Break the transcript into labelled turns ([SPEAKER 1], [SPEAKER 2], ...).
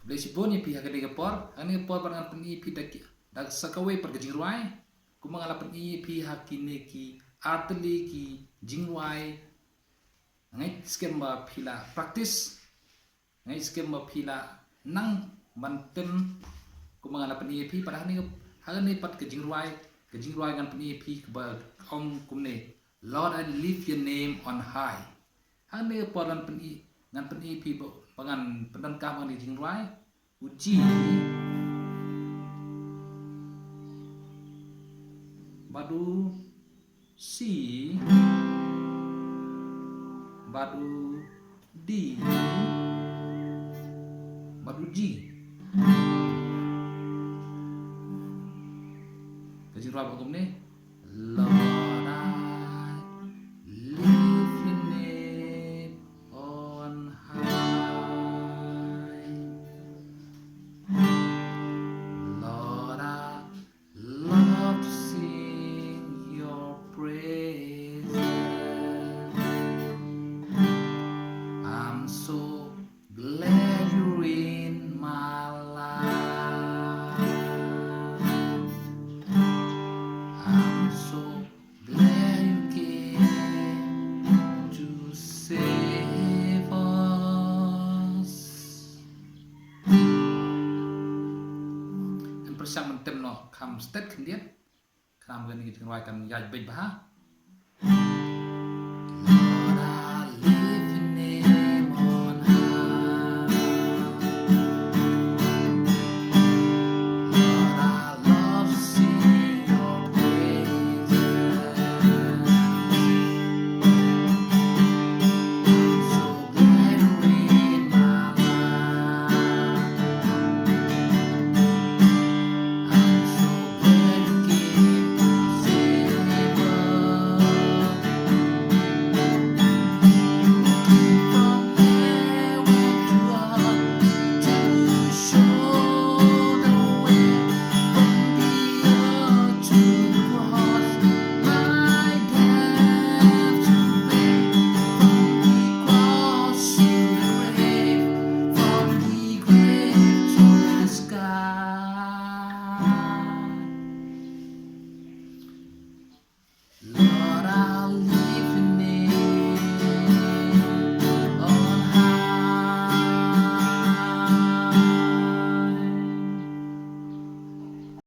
[SPEAKER 1] Blesibon pi hagani gapor pangan peni pi dak sakawe per gajingruai kumangala peni pi hakine ki atli ki jingruai ngai skem ba phila practice ngai skem ba phila nang manten kumangala peni pi pada hagani pat gajingruai ngan peni pi ba ong kumne Lord, I lift your name on high. Hagani poran peni ngan peni pi pangan penan kamang di jingruai uji badu si badu di badu ji kajingruai bakum ni Lord, I lift your name on high. Lord, I love to sing your praises. I'm so glad you're in my life. I'm so glad you came to save us. Persiapan tem no kam stet kendian kam gani gitu kan yaj baik bah